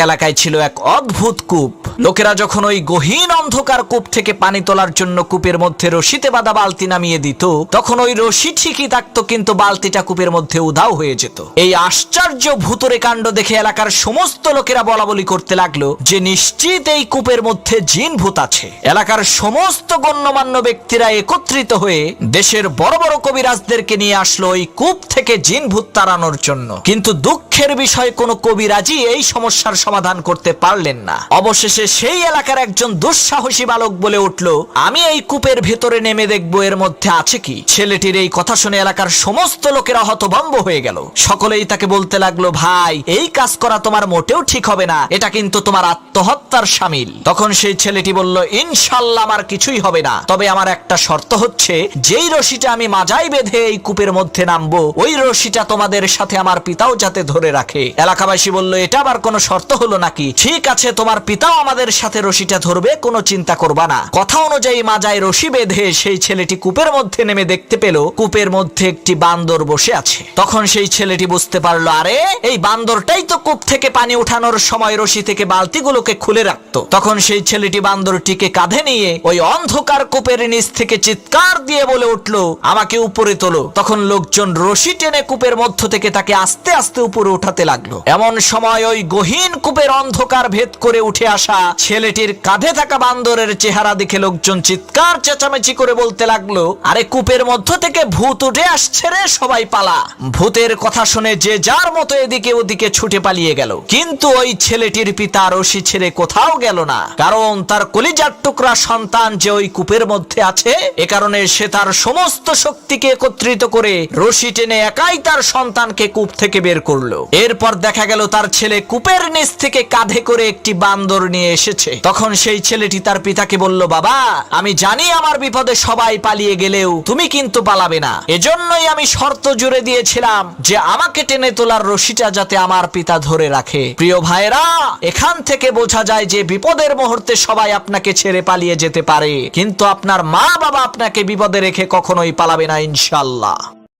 এলাকায় ছিল এক অদ্ভুত কূপ। লোকেরা যখন ওই গহীন অন্ধকার কূপ থেকে পানি তোলার জন্য কূপের মধ্যে রশিতে বাঁধা বালতি নামিয়ে দিত, তখন ওই রশি ঠিকই থাকতো, কিন্তু বালতিটা কূপের মধ্যে উধাও হয়ে যেত। এই আশ্চর্য ভূতুরে কাণ্ড দেখে এলাকার সমস্ত লোকেরা বলাবলি করতে লাগলো যে নিশ্চিত এই কূপের মধ্যে জিন ভূত আছে। এলাকার সমস্ত গণ্যমান্য ব্যক্তিরা একত্রিত হয়ে দেশের বড় বড় কবিরাজদেরকে নিয়ে আসলো ওই কূপ থেকে জিন ভূত তাড়ানোর জন্য। কিন্তু দুঃখের বিষয়, কোনো কবিরাজই এই সমস্যার সমাধান করতে পারলেন না। অবশেষে সেই এলাকার একজন দুঃসাহসী বালক বলে উঠল, আমি এই কূপের ভেতরে নেমে দেখবো এর মধ্যে আছে কি। ছেলেটির এই কথা শুনে এলাকার সমস্ত লোকেরা হতভম্ব হয়ে গেল। সকলেই তাকে বলতে লাগলো, ভাই এই কাজ করা তোমার মোটেও ঠিক হবে না, এটা কিন্তু তোমার আত্মহত্যার শামিল। তখন সেই ছেলেটি বলল, ইনশাল্লাহ আমার কিছুই হবে না, তবে আমার একটা শর্ত হচ্ছে, যেই রশিটা আমি মাজায় বেঁধে এই কূপের মধ্যে নামবো, ওই রশিটা তোমাদের সাথে আমার পিতাও যাতে ধরে রাখে। এলাকাবাসী বলল, এটা আবার কোনো শর্ত হলো নাকি? ঠিক আছে, তোমার পিতাও আমাদের সাথে রশিটা ধরবে, কোনো চিন্তা করবা না। কথা অনুযায়ী মাজায় রশি বেঁধে সেই ছেলেটি কূপের মধ্যে নেমে দেখতে পেল কূপের মধ্যে একটি বান্দর বসে আছে। তখন সেই ছেলেটি বুঝতে পারলো, আরে এই বান্দরটাই তো কূপ থেকে পানি উঠানোর সময় রশি থেকে বালতিগুলোকে খুলে রাখতো। তখন সেই ছেলেটি বান্দরটিকে কাঁধে নিয়ে ওই অন্ধকার কূপের নিচ থেকে চিৎকার দিয়ে বলে উঠলো, আমাকে উপরে তোলো। তখন লোকজন রশি টেনে কূপের মধ্য থেকে তাকে আস্তে আস্তে উপরে উঠাতে লাগলো। এমন সময় ওই গহীন কূপের অন্ধকার ভেদ করে উঠে আসা ছেলেটির কাঁধে থাকা বান্দরের চেহারা দেখে লোকজন চিৎকার চেঁচামেচি করে বলতে লাগলো, আরে কূপের মধ্য থেকে ভূত উঠে আসছে রে, সবাই পালা। ভূতের কথা শুনে যে যার মতো এদিকে ওদিকে ছুটে পালিয়ে গেল। কিন্তু ওই ছেলেটির পিতা রশি ছেড়ে কোথাও গেল না, কারণ তার কলিজার টুকরা সন্তান যে ওই কূপের মধ্যে আছে, এ কারণে সে তার সমস্ত শক্তিকে একত্রিত করে রশি টেনে একাই তার সন্তানকে কূপ থেকে বের করলো। এরপর দেখা গেল তার ছেলে কূপের নিচ থেকে কাঁধে করে একটি বান্দর নিয়ে এসেছে। তখন সেই ছেলেটি তার পিতাকে বলল, বাবা আমি জানি আমার বিপদে সবাই পালিয়ে গেলেও তুমি কিন্তু পালাবে না, এজন্যই আমি শর্ত জুড়ে দিয়েছিলাম যে আমাকে টেনে তোলার রশিটা যাতে আমার পিতা ধরে রাখে। প্রিয় ভাইরা, এখান থেকে বোঝা যায় যে বিপদের মুহূর্তে সবাই আপনাকে ছেড়ে পালিয়ে যেতে পারে, কিন্তু আপনার মা বাবা আপনাকে বিপদে রেখে কখনোই পালাবে না ইনশাআল্লাহ।